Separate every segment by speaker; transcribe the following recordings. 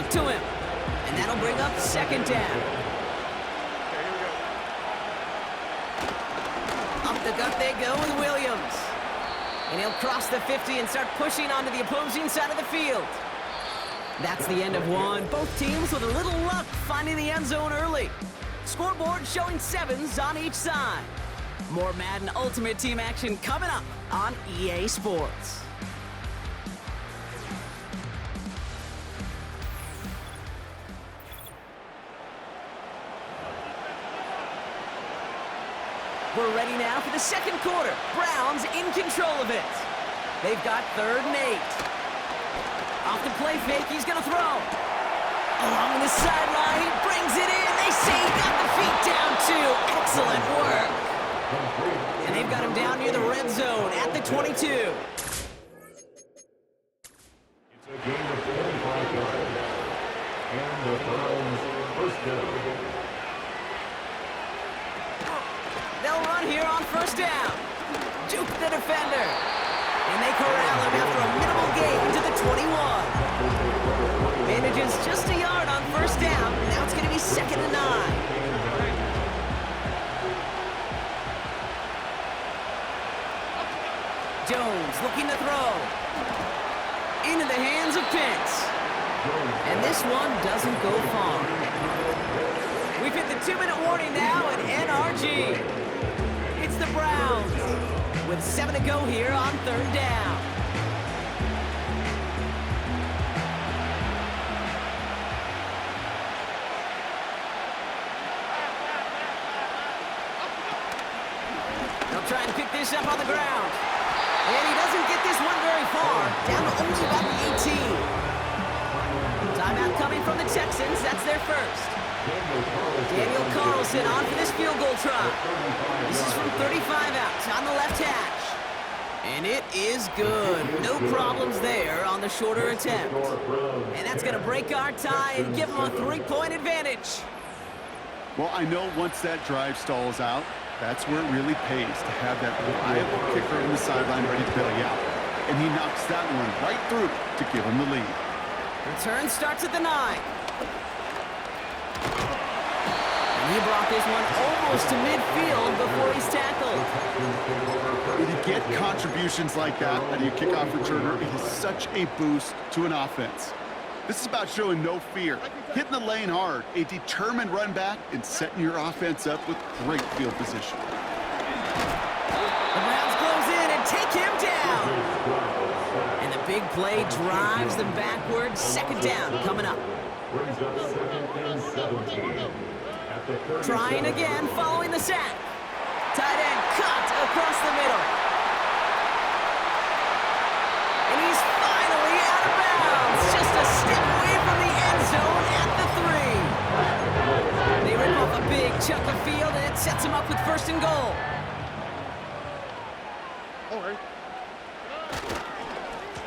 Speaker 1: off to him. And that'll bring up second down. Up the gut they go with Williams. And he'll cross the 50 and start pushing onto the opposing side of the field. That's the end of one. Both teams with a little luck finding the end zone early. Scoreboard showing 7s on each side. More Madden Ultimate Team action coming up on EA Sports. We're ready now for the second quarter. Browns in control of it. They've got 3rd and 8. Off the play fake, he's going to throw. Along the sideline, he brings it in. They say he got the feet down too. Excellent work. And they've got him down near the red zone at the 22.
Speaker 2: It's a game of 45 yards. And the Browns first down.
Speaker 1: They'll run here on first down. Juke the defender. And they corral him after a minimal gain to the 21. Manages just a yard on first down. Now it's going to be 2nd and 9. Jones looking to throw. Into the hands of Pitts. And this one doesn't go far. We've hit the 2-minute warning now at NRG. It's the Browns with 7 to go here on 3rd down. They'll try and pick this up on the ground. And he doesn't get this one very far. Down to only about the 18. Timeout coming from the Texans. That's their first. Daniel Carlson on for this field goal try. This is from 35 out on the left hash. And it is good. No problems there on the shorter attempt. And that's going to break our tie and give them a 3-point advantage.
Speaker 3: Well, I know once that drive stalls out, that's where it really pays to have that reliable kicker on the sideline ready to bail you out. And he knocks that one right through to give him the lead.
Speaker 1: Return starts at the 9. And he brought this one almost to midfield before he's tackled.
Speaker 3: When you get contributions like that out of your kickoff returner, it is such a boost to an offense. This is about showing no fear, hitting the lane hard, a determined run back, and setting your offense up with great field position.
Speaker 1: The Browns close in and take him down. And the big play drives them backwards. 2nd down coming up. Trying again following the sack. Tight end cut across the middle. And he's finally out of bounds. Just a step away from the end zone at the 3. They rip off a big chunk of field and it sets him up with 1st and goal.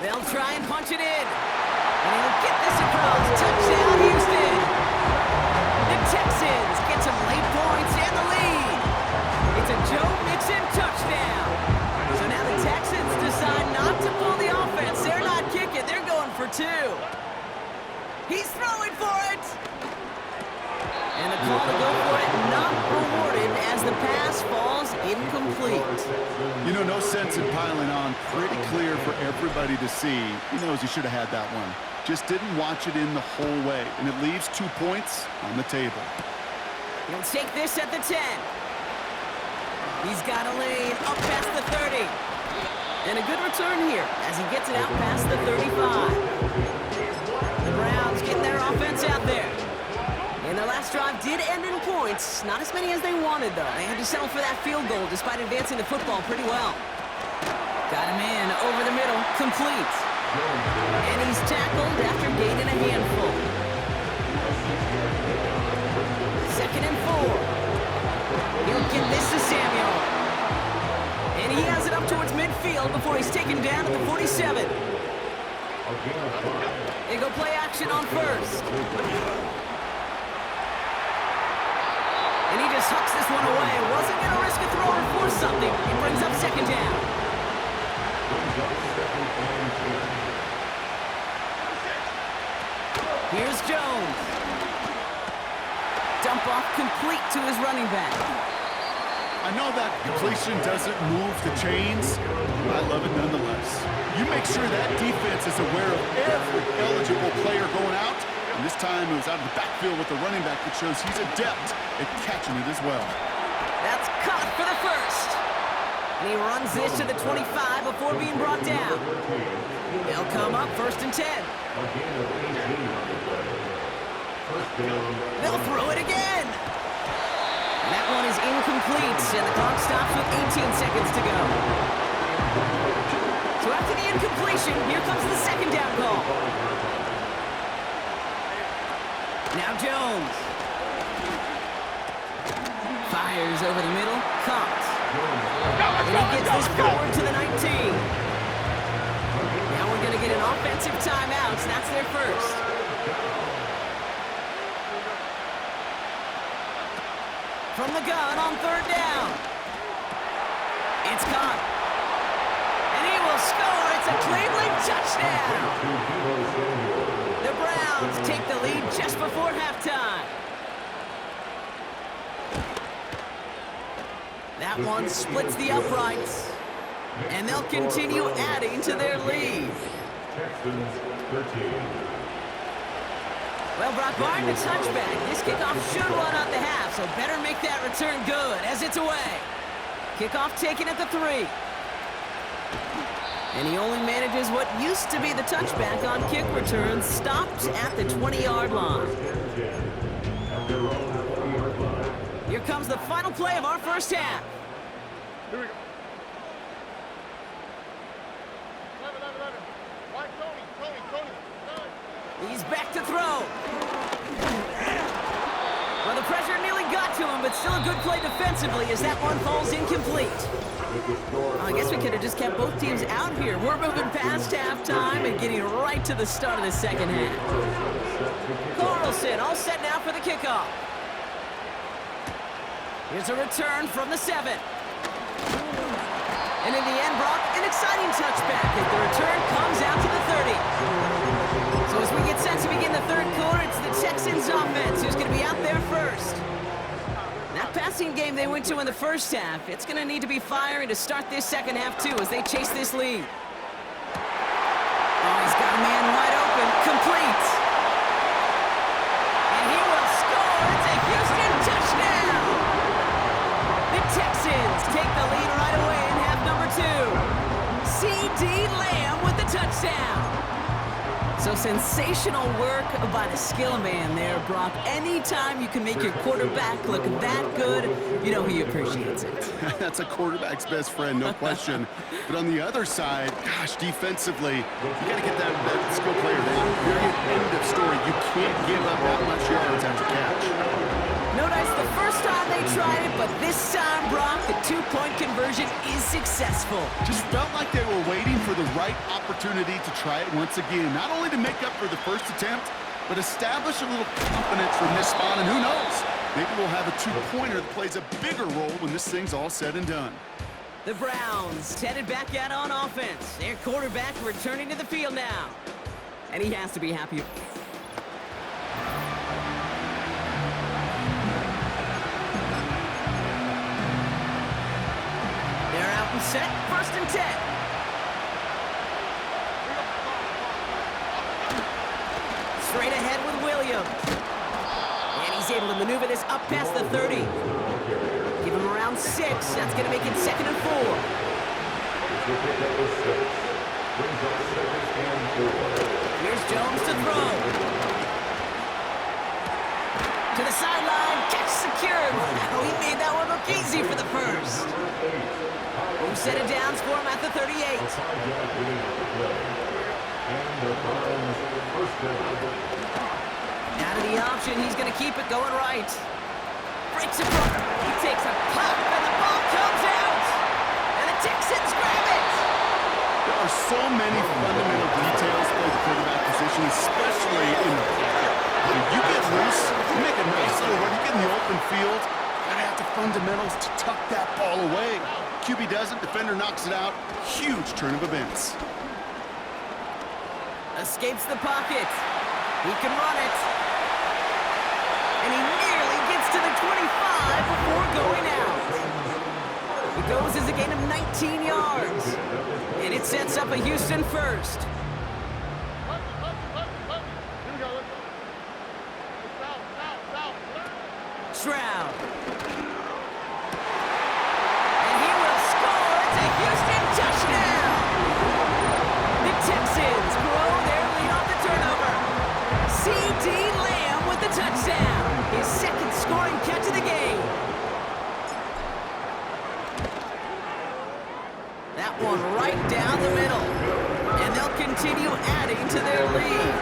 Speaker 1: They'll try and punch it in. And he'll get this across. Touchdown, Houston. The Texans get some late points and the lead. It's a Joe Mixon touchdown. So now the Texans decide not to pull the offense. They're not kicking. They're going for 2. He's throwing for it. And the call to go for it not rewarded as the pass falls incomplete.
Speaker 3: You know, no sense in piling on. Pretty clear for everybody to see. He knows he should have had that one. Just didn't watch it in the whole way. And it leaves 2 points on the table.
Speaker 1: He'll take this at the 10. He's got a lane up past the 30. And a good return here as he gets it out past the 35. The Browns getting their offense out there. And their last drive did end in points. Not as many as they wanted, though. They had to settle for that field goal despite advancing the football pretty well. Got him in over the middle, complete. And he's tackled after gaining a handful. 2nd and 4. He'll get this to Samuel. And he has it up towards midfield before he's taken down at the 47. They go play action on first. And he just hucks this one away. Wasn't going to risk a throw or force something. It brings up 2nd down. Here's Jones. Dump off complete to his running back.
Speaker 3: I know that completion doesn't move the chains, but I love it nonetheless. You make sure that defense is aware of every eligible player going out, and this time it was out of the backfield with the running back that shows he's adept at catching it as well.
Speaker 1: That's caught for the first. And he runs this to the 25 before being brought down. They'll come up 1st and 10. They'll throw it again. That one is incomplete, and the clock stops with 18 seconds to go. So after the incompletion, here comes the 2nd down call. Now Jones. Fires over the middle, caught. And he gets this forward to the 19. Now we're going to get an offensive timeout, so that's their first. From the gun on 3rd down. It's caught. And he will score. It's a Cleveland touchdown. The Browns take the lead just before halftime. That one splits the uprights. And they'll continue adding to their lead.
Speaker 2: Texans 13.
Speaker 1: Well, Brock Barton, the touchback. This kickoff should run out the half, so better make that return good as it's away. Kickoff taken at the 3. And he only manages what used to be the touchback on kick returns, stopped at the 20-yard line. Here comes the final play of our first half.
Speaker 4: Here we go. 11. Right, Tony.
Speaker 1: He's back to throw. Well, the pressure nearly got to him, but still a good play defensively as that one falls incomplete. I guess we could have just kept both teams out here. We're moving past halftime and getting right to the start of the second half. Carlson all set now for the kickoff. Here's a return from the 7. And in the end, Brock, an exciting touchback as the return comes out to the 30. So as we get set to begin the 3rd quarter, it's the Texans offense who's going to be out there first. That passing game they went to in the first half, it's going to need to be firing to start this second half too as they chase this lead. Oh, he's got a man wide open, complete. And he will score. It's a Houston touchdown. The Texans take the lead right away in half number 2. C.D. Lamb with the touchdown. So sensational work by the skill man there, Brock. Anytime you can make your quarterback look that good, you know he appreciates it.
Speaker 3: That's a quarterback's best friend, no question. But on the other side, gosh, defensively, you got to get that skill player there. Period, end of story. You can't give up that much yards after catch.
Speaker 1: No dice the first time they tried it, but this time, Brock, the 2-point conversion is successful.
Speaker 3: Just felt like they were waiting for the right opportunity to try it once again. Not only to make up for the first attempt, but establish a little confidence from this spot, and who knows? Maybe we'll have a 2-pointer that plays a bigger role when this thing's all said and done.
Speaker 1: The Browns headed back out on offense. Their quarterback returning to the field now. And he has to be happy. They're out and set, 1st and 10. Straight ahead with Williams. And he's able to maneuver this up past the 30. Give him around 6. That's going to make it 2nd and 4. Here's Jones to throw. To the sideline. Catch secured. Oh, he made that one look easy for the first. Who set it down for him at the 38. Out of the option, he's going to keep it going right. Breaks it from. He takes a pop, and the ball comes out. And the Texans grab it.
Speaker 3: There are so many fundamental details for the quarterback position, especially in the pocket. When you get loose, you make a nice little run. You get in the open field, you gotta have the fundamentals to tuck that ball away. QB doesn't, defender knocks it out. Huge turn of events.
Speaker 1: Escapes the pocket. He can run it. And he nearly gets to the 25 before going out. It goes as a gain of 19 yards. And it sets up a Houston first.
Speaker 4: Here we go. Let's go.
Speaker 1: Stroud. And he will score. It's a Houston touchdown. The Texans grow their lead off the turnover. C.D. Lamb with the touchdown. His second scoring catch of the game. That one right down the middle. And they'll continue adding to their lead.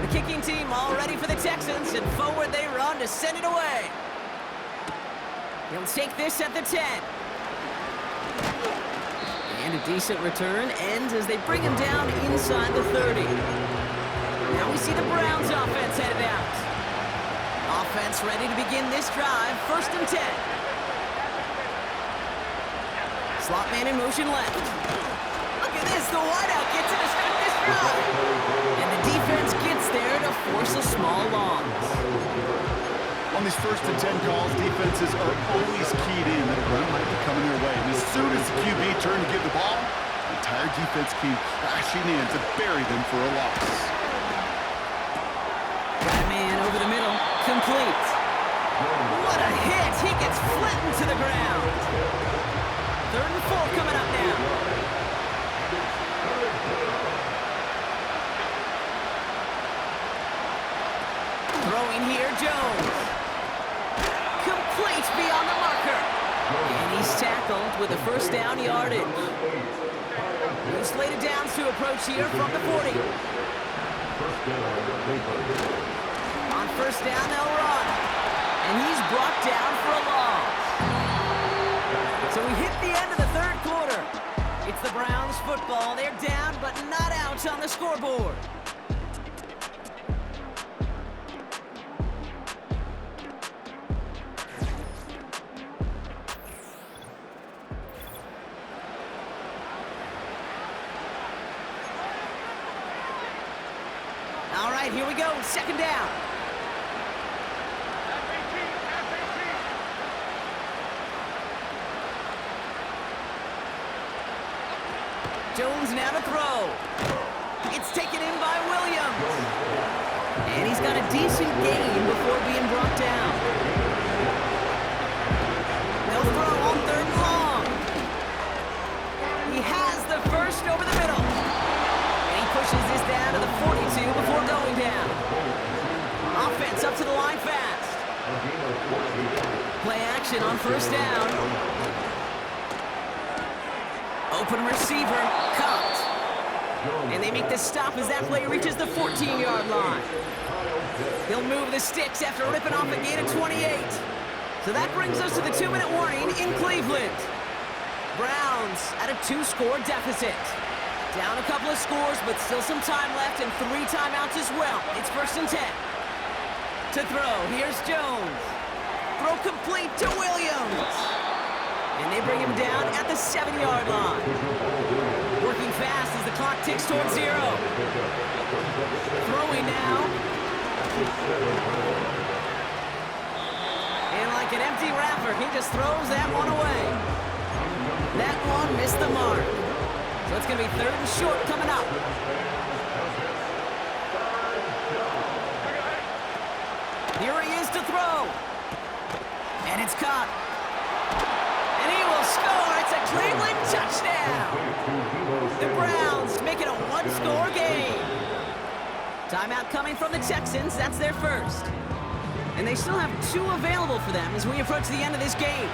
Speaker 1: The kicking team all ready for the Texans, and forward they run to send it away. He'll take this at the 10. And a decent return ends as they bring him down inside the 30. Now we see the Browns offense headed out. Offense ready to begin this drive, 1st and 10. Slot man in motion left. Look at this, the wideout gets it to start this drive. And the defense gets there to force a small loss.
Speaker 3: On these 1st and 10 calls, defenses are always keyed in that a run might be coming their way. And as soon as the QB turns to give the ball, the entire defense came crashing in to bury them for a loss.
Speaker 1: Got a man over the middle, complete. What a hit! He gets flattened to the ground. 3rd and 4 coming up now. Throwing here, Jones. Complete beyond the marker. And he's tackled with a 1st down yardage. He's slated down to approach here from the 40. On 1st down, they'll run. And he's brought down for a loss. So we hit the end of the 3rd quarter. It's the Browns football. They're down, but not out on the scoreboard. All right, here we go. 2nd down. Jones now to throw. It's taken in by Williams. And he's got a decent gain before being brought down. They'll throw on 3rd and long. He has the first over the middle. And he pushes this down to the 42 before going down. Offense up to the line fast. Play action on 1st down. Open receiver, caught. And they make the stop as that play reaches the 14-yard line. He'll move the sticks after ripping off a gain of 28. So that brings us to the 2-minute warning in Cleveland. Browns at a 2-score deficit. Down a couple of scores, but still some time left and 3 timeouts as well. It's 1st and 10. To throw, here's Jones. Throw complete to Williams. And they bring him down at the 7-yard line. Working fast as the clock ticks towards 0. Throwing now. And like an empty wrapper, he just throws that one away. That one missed the mark. So it's going to be 3rd and short coming up. Here he is to throw. And it's caught. And he will score. It's a Cleveland touchdown. The Browns make it a 1-score game. Timeout coming from the Texans. That's their first. And they still have 2 available for them as we approach the end of this game.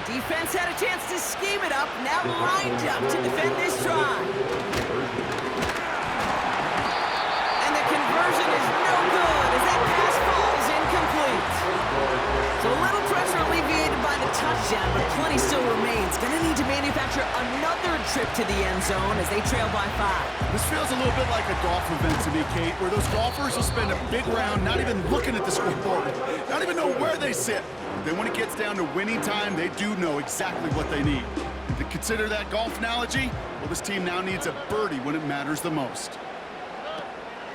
Speaker 1: Defense had a chance to scheme it up. Now lined up to defend this drive. And the conversion is no good as that pass falls incomplete. So a little pressure alleviated by the touchdown, but plenty still remains. Gonna need to manufacture another trip to the end zone as they trail by 5.
Speaker 3: This feels a little bit like a golf event to me, Kate, where those golfers will spend a big round not even looking at the scoreboard, not even know where they sit. Then when it gets down to winning time, they do know exactly what they need. And to consider that golf analogy, well, this team now needs a birdie when it matters the most.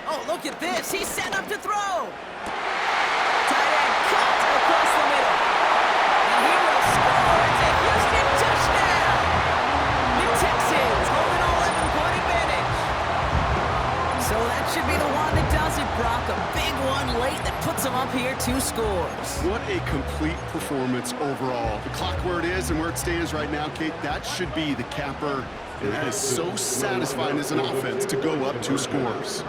Speaker 1: Oh, look at this. He's set up to throw. Tight end cut across the middle. And he will score. It's a Houston touchdown. The Texans hold an 11-point advantage. So that should be the one that does it, Brock. A big one late that puts them up here 2 scores.
Speaker 3: What a complete performance overall. The clock where it is and where it stands right now, Kate, that should be the capper. And that is so satisfying as an offense to go up 2 scores.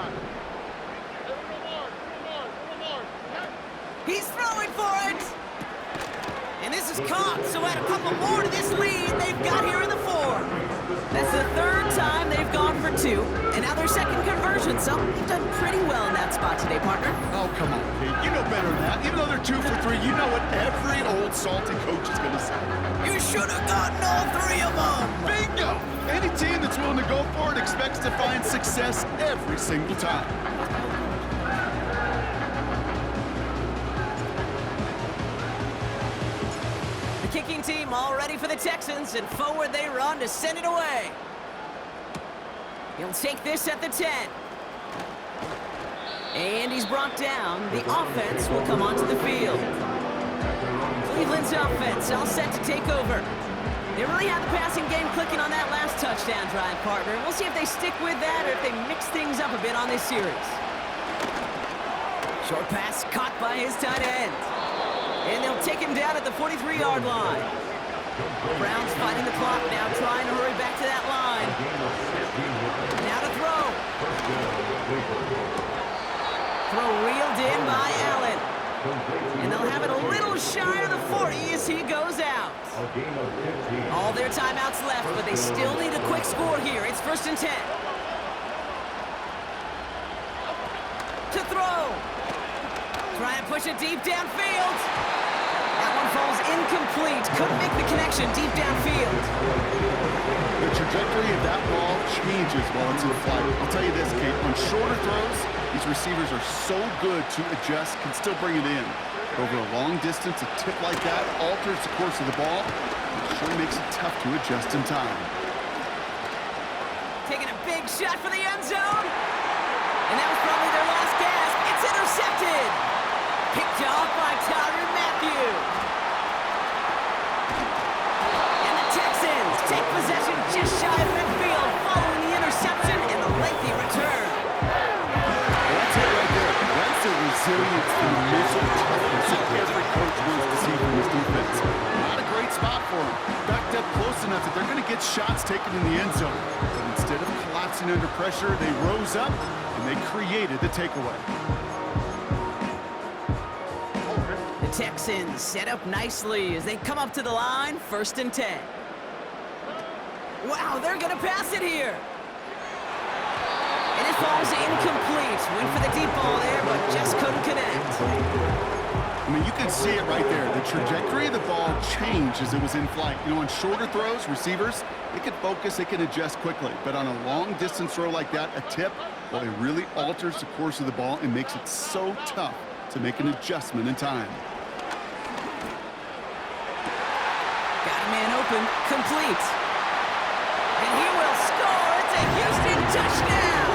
Speaker 1: He's throwing for it. And this is caught, so add a couple more to this lead they've got here in the 4th. That's the 3rd time they've gone for 2, and now their 2nd conversion, so they've done pretty well in that spot today, partner.
Speaker 3: Oh, come on, Kate. You know better than that. Even though they're 2 for 3, you know what every old salty coach is going to say.
Speaker 1: You should have gotten all 3 of them.
Speaker 3: Bingo! Any team that's willing to go for it expects to find success every single time.
Speaker 1: The kicking team all ready for the Texans, and forward they run to send it away. He'll take this at the 10. And he's brought down. The offense will come onto the field. Cleveland's offense all set to take over. They really had the passing game clicking on that last touchdown drive, partner. We'll see if they stick with that or if they mix things up a bit on this series. Short pass caught by his tight end. And they'll take him down at the 43-yard line. Browns fighting the clock now, trying to hurry back to that line. Now to throw. Throw reeled in by Allen. And they'll have it a little shy of the 40 as he goes out. All their timeouts left, but they still need a quick score here. It's 1st and 10. To throw. Trying to push it deep downfield. That one falls incomplete. Couldn't make the connection deep downfield.
Speaker 3: The trajectory of that ball changes while it's in flight. I'll tell you this, Kate, on shorter throws, these receivers are so good to adjust, can still bring it in. Over a long distance, a tip like that alters the course of the ball. It sure makes it tough to adjust in time.
Speaker 1: Taking a big shot for the end zone. And that was probably their last gasp. It's intercepted. Picked off by Tyrann Mathieu. And the Texans take possession just shy of midfield following the interception and the lengthy return.
Speaker 3: That's it right there. That's the resilience and the mental toughness that every coach wants to see from his defense. Not a great spot for them. Backed up close enough that they're going to get shots taken in the end zone. But instead of collapsing under pressure, they rose up and they created the takeaway.
Speaker 1: The Texans set up nicely as they come up to the line, 1st and 10. Wow, they're going to pass it here. And it falls incomplete. Went for the deep ball there, but just couldn't connect.
Speaker 3: I mean, you can see it right there. The trajectory of the ball changed as it was in flight. You know, on shorter throws, receivers, they can focus, they can adjust quickly. But on a long-distance throw like that, a tip, well, it really alters the course of the ball and makes it so tough to make an adjustment in time.
Speaker 1: Got a man open, complete. And he will score. It's a Houston touchdown.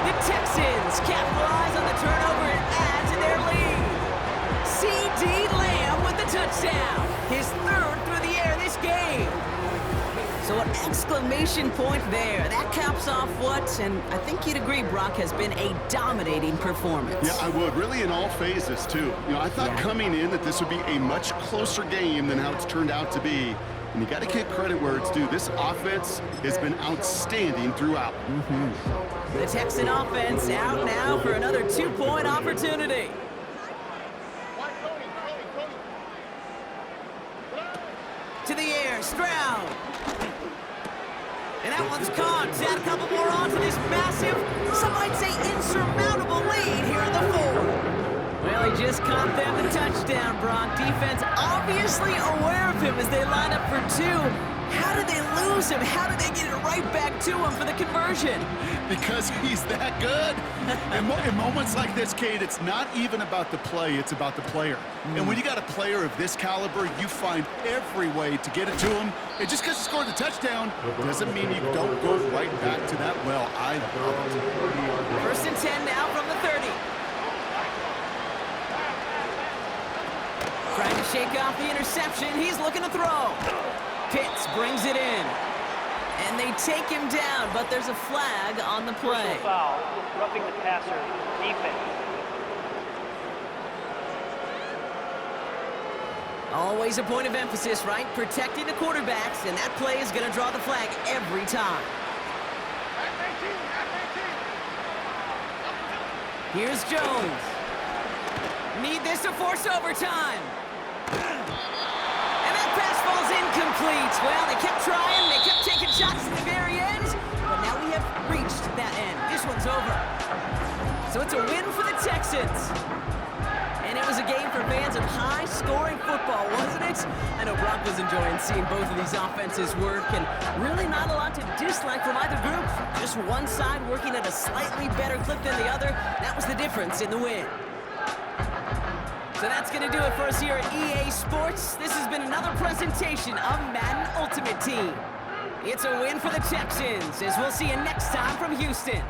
Speaker 1: The Texans capitalize on the turnover and add to their lead. C.D. Lamb with the touchdown. His 3rd through the air this game. So an exclamation point there. That caps off what, and I think you'd agree, Brock, has been a dominating performance.
Speaker 3: Yeah, I would. Really in all phases, too. You know, I thought coming in that this would be a much closer game than how it's turned out to be. And you got to give credit where it's due. This offense has been outstanding throughout.
Speaker 1: The Texan offense out now for another 2-point opportunity. To the air, Stroud. And that one's caught. Add a couple more on to this massive, some might say insurmountable lead here in the 4th. Well, he just caught them a touchdown, Brock. Defense obviously aware of him as they line up for two. How did they lose him? How did they get it right back to him for the conversion?
Speaker 3: Because he's that good. In moments like this, Kate, it's not even about the play, it's about the player. And when you got a player of this caliber, you find every way to get it to him. And just because he scored the touchdown doesn't mean you don't go right back to that well. I love it.
Speaker 1: First and 10 now from the 30. Trying to shake off the interception. He's looking to throw. Pitts brings it in. And they take him down, but there's a flag on the play.
Speaker 5: Personal foul, roughing the passer, defense.
Speaker 1: Always a point of emphasis, right? Protecting the quarterbacks, and that play is going to draw the flag every time. Here's Jones. Need this to force overtime. And that pass falls incomplete. Well, they kept trying. They kept taking shots at the very end. But now we have reached that end. This one's over. So it's a win for the Texans. And it was a game for fans of high-scoring football, wasn't it? I know Brock was enjoying seeing both of these offenses work, and really not a lot to dislike from either group. Just one side working at a slightly better clip than the other. That was the difference in the win. So that's going to do it for us here at EA Sports. This has been another presentation of Madden Ultimate Team. It's a win for the Texans, as we'll see you next time from Houston.